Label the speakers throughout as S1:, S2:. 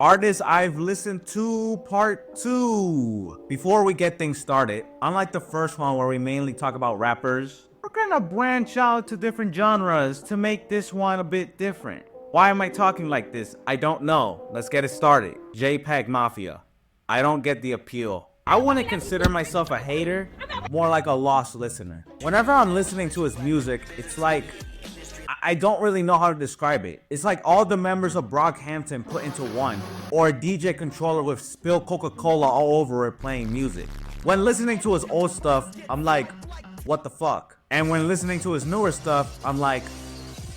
S1: Artists I've listened to part 2. Before we get things started, unlike the first one where we mainly talk about rappers, we're gonna branch out to different genres to make this one a bit different. Why am I talking like this? I don't know. Let's get it started. JPEG Mafia. I don't get the appeal. I wouldn't consider myself a hater, more like a lost listener. Whenever I'm listening to his music, it's like I don't really know how to describe it. It's like all the members of Brockhampton put into one, or a DJ controller with spilled Coca-Cola all over it playing music. When listening to his old stuff, I'm like, what the fuck? And when listening to his newer stuff, I'm like,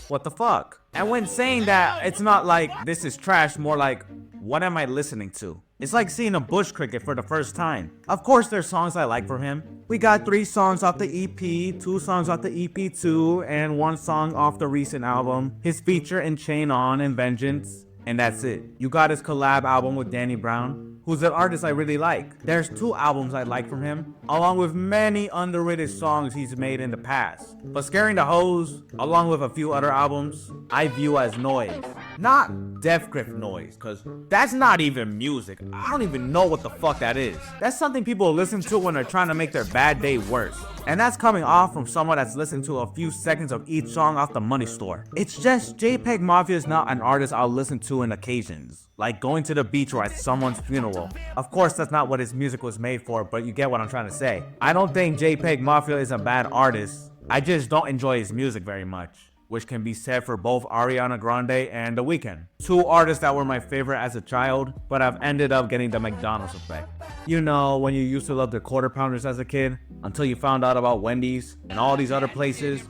S1: what the fuck? And when saying that, it's not like this is trash, more like, what am I listening to? It's like seeing a bush cricket for the first time. Of course there's songs I like from him. We got 3 songs off the EP, 2 songs off the EP2, and 1 song off the recent album, his feature in Chain On and Vengeance, and that's it. You got his collab album with Danny Brown, who's an artist I really like. There's 2 albums I like from him, along with many underrated songs he's made in the past. But Scaring the Hoes, along with a few other albums, I view as noise. Not Death Griff noise, cause that's not even music. I don't even know what the fuck that is. That's something people listen to when they're trying to make their bad day worse. And that's coming off from someone that's listened to a few seconds of each song off the Money Store. It's just JPEG Mafia is not an artist I'll listen to in occasions, like going to the beach or at someone's funeral. Of course that's not what his music was made for, but you get what I'm trying to say. I don't think JPEG Mafia is a bad artist, I just don't enjoy his music very much, which can be said for both Ariana Grande and The Weeknd. 2 artists that were my favorite as a child, but I've ended up getting the McDonald's effect. You know, when you used to love the Quarter Pounders as a kid, until you found out about Wendy's and all these other places.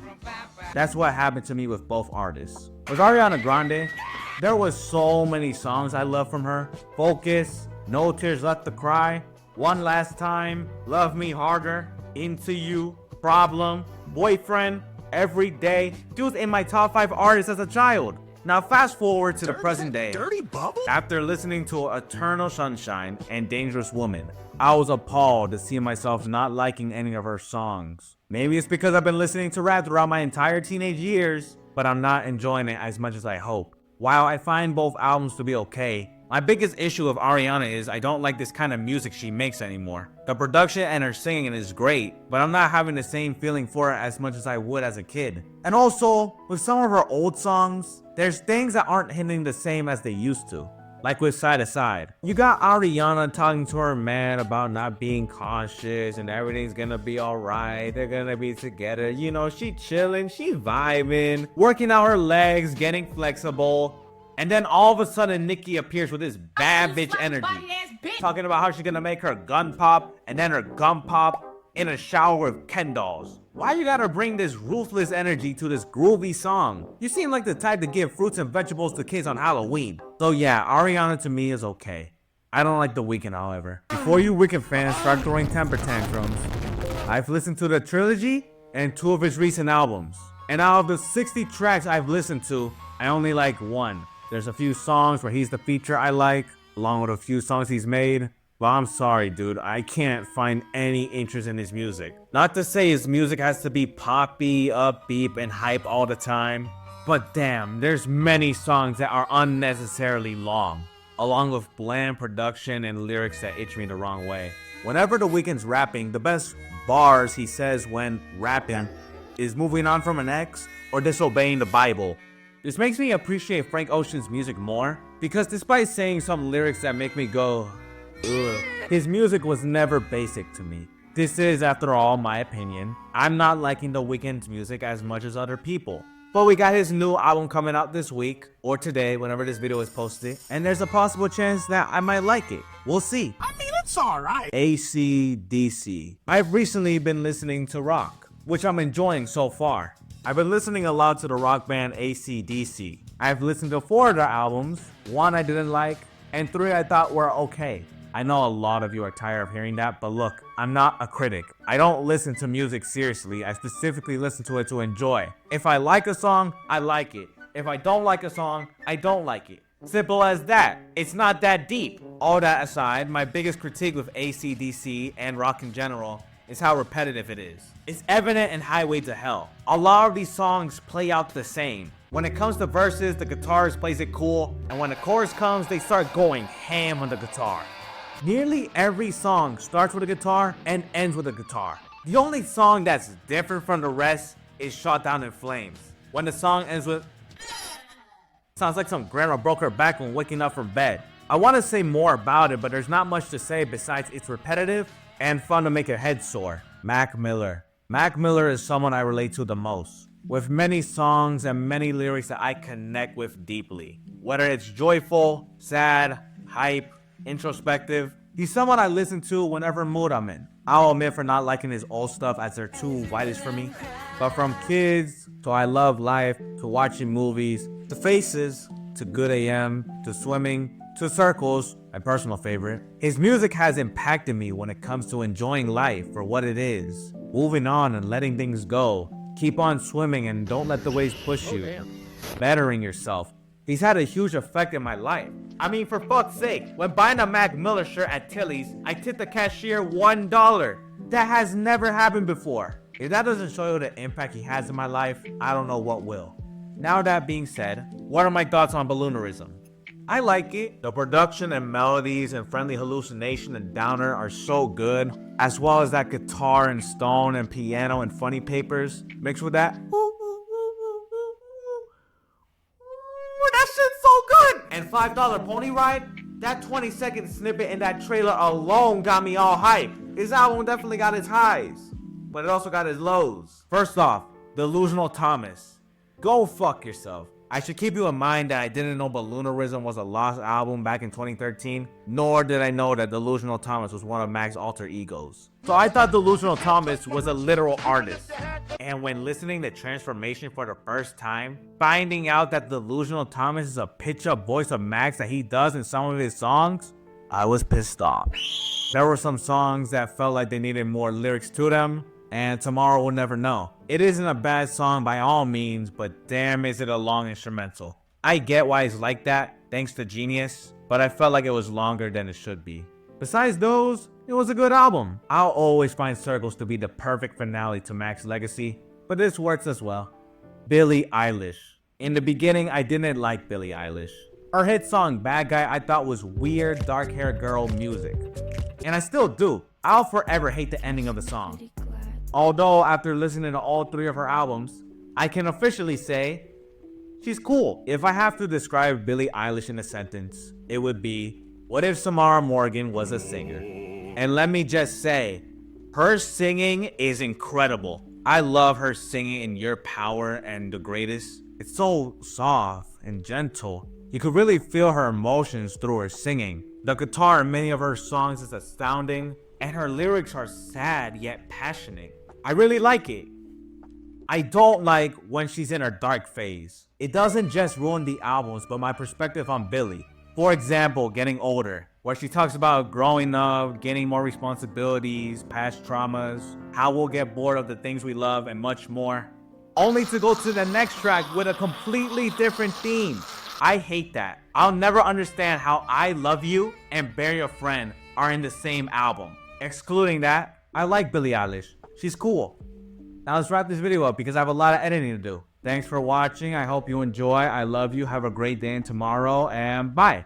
S1: That's what happened to me with both artists. With Ariana Grande, there was so many songs I love from her. Focus, No Tears Left to Cry, One Last Time, Love Me Harder, Into You, Problem, Boyfriend, Every Day. She was in my top 5 artists as a child. Now fast forward to the present day.
S2: Dirty Bubble?
S1: After listening to Eternal Sunshine and Dangerous Woman, I was appalled to see myself not liking any of her songs. Maybe it's because I've been listening to rap throughout my entire teenage years, but I'm not enjoying it as much as I hope. While I find both albums to be okay, my biggest issue with Ariana is I don't like this kind of music she makes anymore. The production and her singing is great, but I'm not having the same feeling for it as much as I would as a kid. And also, with some of her old songs, there's things that aren't hitting the same as they used to. Like with Side to Side. You got Ariana talking to her man about not being cautious and everything's gonna be alright, they're gonna be together. You know, she chilling, she vibing, working out her legs, getting flexible. And then all of a sudden Nicki appears with this bad bitch energy, talking about how she's gonna make her gun pop and then her gum pop in a shower with Ken dolls. Why you gotta bring this ruthless energy to this groovy song? You seem like the type to give fruits and vegetables to kids on Halloween. So yeah, Ariana to me is okay. I don't like The Weeknd, however. Before you Weeknd fans start throwing temper tantrums, I've listened to the trilogy and 2 of his recent albums. And out of the 60 tracks I've listened to, I only like 1. There's a few songs where he's the feature I like, along with a few songs he's made. But I'm sorry, dude, I can't find any interest in his music. Not to say his music has to be poppy, upbeat, and hype all the time, but damn, there's many songs that are unnecessarily long, along with bland production and lyrics that itch me the wrong way. Whenever The Weeknd's rapping, the best bars he says when rapping is moving on from an ex or disobeying the Bible. This makes me appreciate Frank Ocean's music more, because despite saying some lyrics that make me go, ugh, his music was never basic to me. This is, after all, my opinion. I'm not liking The Weeknd's music as much as other people. But we got his new album coming out this week, or today, whenever this video is posted, and there's a possible chance that I might like it. We'll see.
S2: I mean, it's alright.
S1: AC/DC. I've recently been listening to rock, which I'm enjoying so far. I've been listening a lot to the rock band AC/DC. I've listened to 4 of their albums, 1 I didn't like, and 3 I thought were okay. I know a lot of you are tired of hearing that, but look, I'm not a critic. I don't listen to music seriously, I specifically listen to it to enjoy. If I like a song, I like it. If I don't like a song, I don't like it. Simple as that. It's not that deep. All that aside, my biggest critique with AC/DC and rock in general is how repetitive it is. It's evident in Highway to Hell. A lot of these songs play out the same. When it comes to verses, the guitarist plays it cool, and when the chorus comes, they start going ham on the guitar. Nearly every song starts with a guitar and ends with a guitar. The only song that's different from the rest is Shot Down in Flames. When the song ends with, sounds like some grandma broke her back when waking up from bed. I want to say more about it, but there's not much to say besides it's repetitive and fun to make your head sore. Mac Miller. Mac Miller is someone I relate to the most, with many songs and many lyrics that I connect with deeply. Whether it's joyful, sad, hype, introspective, he's someone I listen to whenever mood I'm in. I'll admit for not liking his old stuff as they're too whitish for me. But from Kids, to I Love Life, to watching movies, to Faces, to Good AM, to Swimming, to Circles, my personal favorite, his music has impacted me when it comes to enjoying life for what it is, moving on and letting things go, keep on swimming and don't let the waves push you, bettering yourself. He's had a huge effect in my life. I mean, for fuck's sake, when buying a Mac Miller shirt at Tilly's, I tipped the cashier $1. That has never happened before. If that doesn't show you the impact he has in my life, I don't know what will. Now that being said, what are my thoughts on Balloonerism? I like it. The production and melodies and Friendly Hallucination and Downer are so good, as well as that guitar and stone and piano and Funny Papers mixed with that. That shit's so good! And $5 Pony Ride? That 20-second snippet in that trailer alone got me all hype. His album definitely got its highs, but it also got its lows. First off, Delusional Thomas. Go fuck yourself. I should keep you in mind that I didn't know Balloonerism was a lost album back in 2013, nor did I know that Delusional Thomas was one of Mac's alter egos. So I thought Delusional Thomas was a literal artist. And when listening to Transformation for the first time, finding out that Delusional Thomas is a pitch-up voice of Mac's that he does in some of his songs, I was pissed off. There were some songs that felt like they needed more lyrics to them, and Tomorrow We'll Never Know. It isn't a bad song by all means, but damn is it a long instrumental. I get why it's like that, thanks to Genius, but I felt like it was longer than it should be. Besides those, it was a good album. I'll always find Circles to be the perfect finale to Mac's legacy, but this works as well. Billie Eilish. In the beginning, I didn't like Billie Eilish. Her hit song Bad Guy I thought was weird dark-haired girl music. And I still do. I'll forever hate the ending of the song. Although after listening to all three of her albums, I can officially say she's cool. If I have to describe Billie Eilish in a sentence, it would be, what if Samara Morgan was a singer? And let me just say, her singing is incredible. I love her singing in Your Power and The Greatest. It's so soft and gentle. You could really feel her emotions through her singing. The guitar in many of her songs is astounding, and her lyrics are sad yet passionate. I really like it. I don't like when she's in her dark phase. It doesn't just ruin the albums, but my perspective on Billie. For example, Getting Older, where she talks about growing up, gaining more responsibilities, past traumas, how we'll get bored of the things we love, and much more. Only to go to the next track with a completely different theme. I hate that. I'll never understand how I Love You and Bury a Friend are in the same album. Excluding that, I like Billie Eilish. She's cool. Now let's wrap this video up because I have a lot of editing to do. Thanks for watching. I hope you enjoy. I love you. Have a great day and tomorrow, and bye.